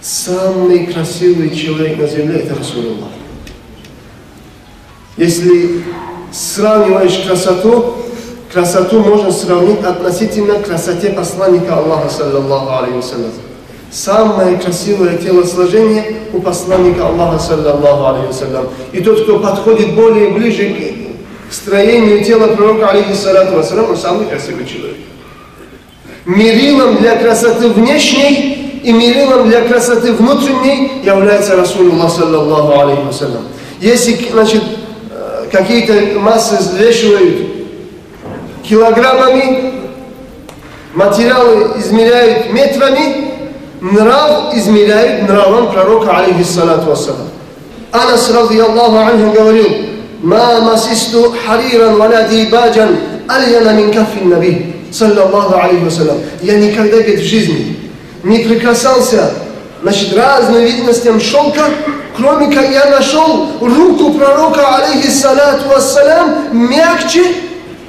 Самый красивый человек на земле – это Расулуллах. Если сравниваешь красоту можно сравнить относительно красоте посланника Аллаха, саллаллаху алейхи вассалям. Самое красивое телосложение у посланника Аллаха, саллаллаху алейхи вассалям. И тот, кто подходит более ближе к строению тела пророка, алейхиссалату вассалам, он самый красивый человек. Мерилом для красоты внешней и мерилом для красоты внутренней является Расулуллах, саллаллаху алейхи вассалям. Если, значит, какие-то массы взвешивают килограммами, материалы измеряют метрами, нрав измеряют нравом пророка, алейхиссалату вассалам. Анас, радiyallahu анху, говорил: «Ма масисту хариран валя дибаджан альяна мин каффин наби, саллаллаху алейхи вассалам». Я никогда, говорит, в жизни не прикасался, значит, разным видностям шелка, кроме как я нашел руку пророка, алейхиссалату вассалам, мягче,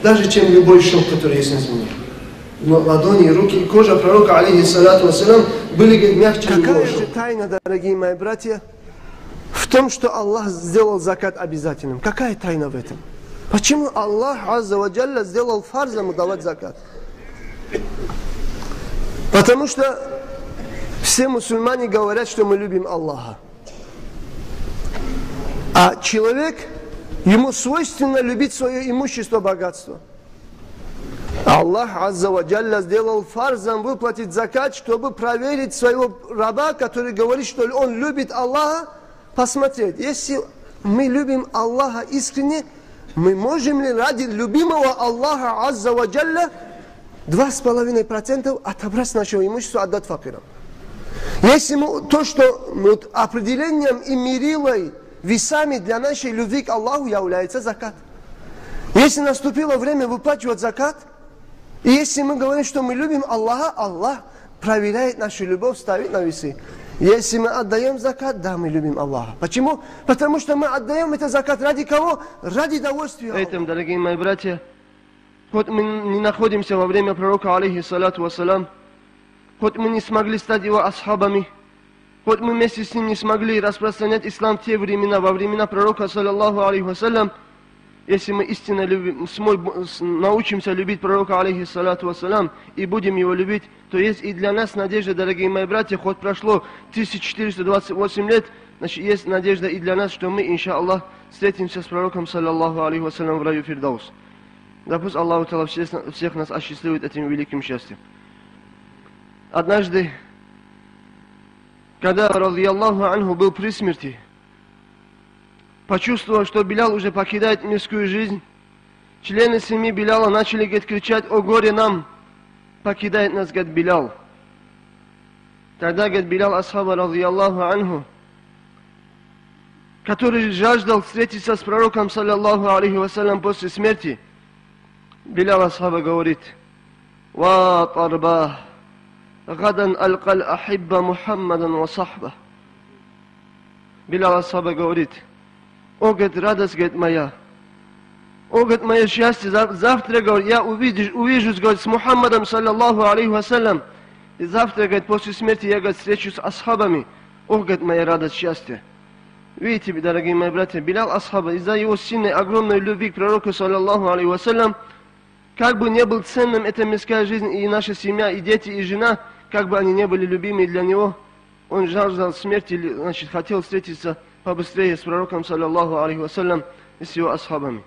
даже чем любой шелк, который есть на земле. Но ладони, руки и кожа пророка, алейхиссалату вассалам, были, говорит, мягче любого шелка. Какая же тайна, дорогие мои братья, в том, что Аллах сделал закат обязательным? Какая тайна в этом? Почему Аллах, азза ва джалля, сделал фарзом давать закат? Потому что все мусульмане говорят, что мы любим Аллаха. А человек, ему свойственно любить свое имущество, богатство. Аллах, азза ва джалля, сделал фарзом выплатить закат, чтобы проверить своего раба, который говорит, что он любит Аллаха, посмотреть. Если мы любим Аллаха искренне, мы можем ли ради любимого Аллаха, азза ва джалля, 2,5% отобрать с нашего имущества, отдать факирам? Если мы, то, что определением и мерилой, весами для нашей любви к Аллаху является закат. Если наступило время выплачивать закат, и если мы говорим, что мы любим Аллаха, Аллах проверяет нашу любовь, ставит на весы. Если мы отдаем закат, да, мы любим Аллаха. Почему? Потому что мы отдаем это закат ради кого? Ради удовольствия. Поэтому, дорогие мои братья, хоть мы не находимся во время пророка, алейхиссалату вассалам, хоть мы не смогли стать его асхабами, хоть мы вместе с ним не смогли распространять ислам в те времена, во времена пророка, саллаллаху алейхи вассалям, если мы истинно научимся любить пророка, алейхиссалату вассалам, и будем его любить, то есть и для нас надежда, дорогие мои братья, хоть прошло 1428 лет, значит, есть надежда и для нас, что мы, иншаллах, встретимся с пророком, саллаллаху алейхи вассалям, в раю Фирдаус. Да пусть Аллах всех нас осчастливит этим великим счастьем. Однажды, когда, радiyallahu анху, был при смерти, почувствовав, что Билял уже покидает мирскую жизнь, члены семьи Биляла начали, говорит, кричать: «О горе нам! Покидает нас, говорит, Билял!» Тогда, говорит, Билял асхаба, радiyallahu анху, который жаждал встретиться с пророком, саллаллаху алейхи вассалям, после смерти, Билял асхаба говорит: «Ва тарба! Гадан алкал ахибба Мухаммадан ва сахба». Билял асхаба говорит: «О, говорит, радость, говорит, моя, о, говорит, мое счастье, завтра, говорит, я увижусь, говорит, с Мухаммадом, саллаллаху алейхи вассалям, и завтра, говорит, после смерти я, говорит, встречусь с асхабами. О, говорит, моя радость, счастье». Видите, дорогие мои братья, Билял асхаба из-за его сильной, огромной любви к пророку, саллаллаху алейхи вассалям, как бы не был ценным эта мирская жизнь, и наша семья, и дети, и жена, как бы они не были любимы для него, он жаждал смерти, значит, хотел встретиться побыстрее с пророком, саллаллаху алейхи вассалям, и с его асхабами.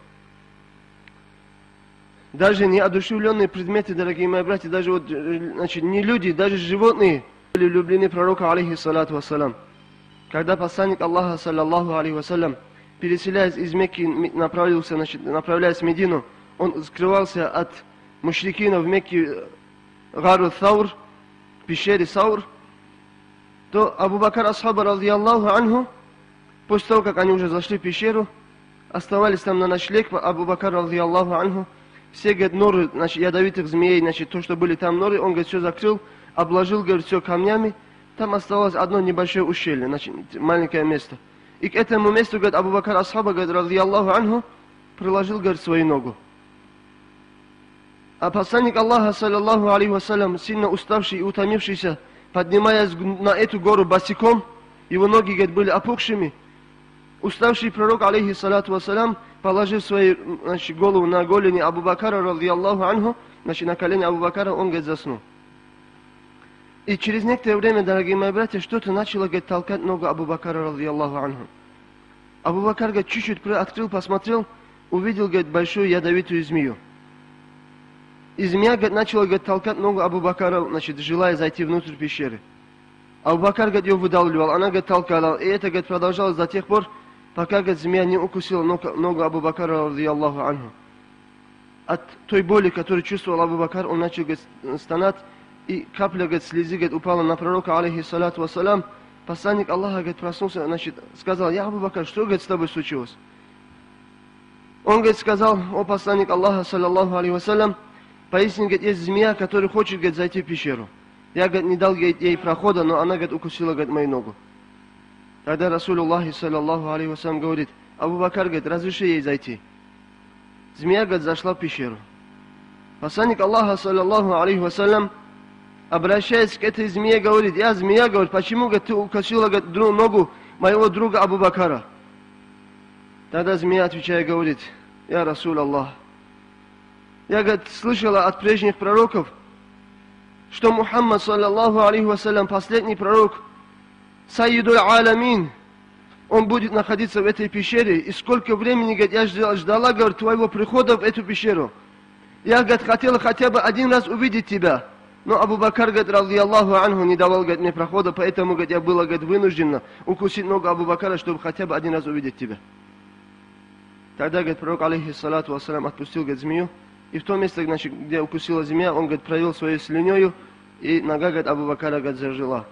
Даже неодушевленные предметы, дорогие мои братья, даже вот, значит, не люди, даже животные были влюблены пророка, алейхиссалату вассалям. Когда посланник Аллаха, саллаллаху алейхи вассалям, переселяясь из Мекки, направляясь в Медину, он скрывался от мушрикинов в Мекке, гару Саур, в пещере Саур, то Абу Бакр асхаба, радiyallahu анху, после того, как они уже зашли в пещеру, оставались там на ночлег, Абу Бакр, радiyallahu анху, все, говорит, норы, значит, ядовитых змеей, значит, то, что были там норы, он, говорит, все закрыл, обложил, говорит, все камнями, там оставалось одно небольшое ущелье, значит, маленькое место. И к этому месту, говорит, Абу Бакр асхаба, говорит, радiyallahu анху, приложил, говорит, свою ногу. А посланник Аллаха, саллаллаху алейхи вассалям, сильно уставший и утомившийся, поднимаясь на эту гору босиком, его ноги, говорит, были опухшими. Уставший пророк, алейхиссалату вассалям, положив свою, значит, голову на голени Абу Бакара, радийаллаху анху, значит, на колени Абу Бакара, он, говорит, заснул. И через некоторое время, дорогие мои братья, что-то начало, говорит, толкать ногу Абу Бакара, радийаллаху анху. Абу Бакар, говорит, чуть-чуть открыл, посмотрел, увидел, говорит, большую ядовитую змею. И змея, говорит, начала, говорит, толкать ногу Абу Бакара, значит, желая зайти внутрь пещеры. Абу Бакар, говорит, ее выдавливал, она, говорит, толкала. И это, говорит, продолжалось до тех пор, пока, говорит, змея не укусила ногу Абу Бакара, радийаллаху анху. От той боли, которую чувствовал Абу Бакар, он начал, говорит, стонать, и капля, говорит, слезы, говорит, упала на пророка, алейхиссалату вассалям. Посланник Аллаха, говорит, проснулся, значит, сказал: я, Абу Бакар, что, говорит, с тобой случилось? Он, говорит, сказал: о посланник Аллаха, саллаллаху алейхи вассалям, поистине, говорит, есть змея, которая хочет, говорит, зайти в пещеру. Я, говорит, не дал, говорит, ей прохода, но она, говорит, укусила, говорит, мою ногу. Тогда Расулуллахи, саллаллаху алейхи вассалям, говорит: Абу Бакар, говорит, разреши ей зайти. Змея, говорит, зашла в пещеру. Посланник Аллаха, саллаллаху алейхи вассалям, обращаясь к этой змее, говорит: я, змея, говорит, почему, говорит, ты укусила, говорит, ногу моего друга Абу Бакара? Тогда змея, отвечая, говорит: я Расул Аллах, я, говорит, слышала от прежних пророков, что Мухаммад, саллаллаху алейхи вассалям, последний пророк, Сайидуль Аламин, он будет находиться в этой пещере. И сколько времени, говорит, я ждала, говорит, твоего прихода в эту пещеру. Я, говорит, хотела хотя бы один раз увидеть тебя. Но Абу Бакар, говорит, радийаллаху анху, не давал, говорит, мне прохода, поэтому, говорит, я была, говорит, вынуждена укусить ногу Абу Бакара, чтобы хотя бы один раз увидеть тебя. Тогда, говорит, пророк, алейхиссалату вассалям, отпустил, говорит, змею. И в том месте, значит, где укусила змея, он, говорит, провел своей слюнею, и нога, говорит, Абу Бакара, говорит, зажила.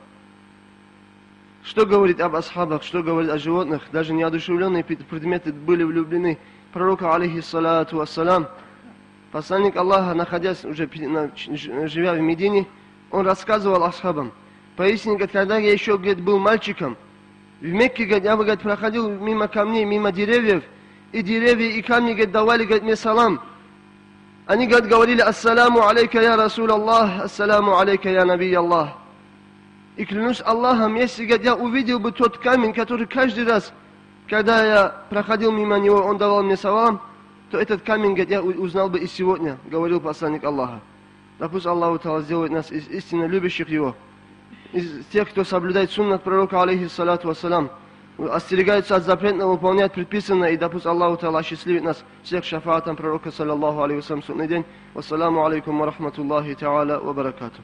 Что говорит об асхабах, что говорит о животных? Даже неодушевленные предметы были влюблены в пророка, алейхиссалату вассалям. Посланник Аллаха, находясь уже, живя в Медине, он рассказывал асхабам: поистине, говорит, когда я еще, говорит, был мальчиком, в Мекке, говорит, я, говорит, проходил мимо камней, мимо деревьев, и деревья, и камни, говорит, давали, говорит, мне салам. Они, говорит, говорили: ассаламу алейка, я Расул Аллах, ассаламу алейка, я Наби Аллах. И клянусь Аллахом, если, говорит, я увидел бы тот камень, который каждый раз, когда я проходил мимо него, он давал мне салам, то этот камень, говорит, я узнал бы и сегодня, говорил посланник Аллаха. Да пусть Аллах Та'ала сделает нас из истинно любящих Его, из тех, кто соблюдает суннат пророка, алейхиссалату вассалам, остерегаются от запретного, выполняют предписанное, и да пусть Аллах Та'ала счастливит нас всех шафаатом пророка, саллаллаху алейхи вассалям, судный день. Вассаламу алейкум ва рахматуллахи та'аля ва баракату.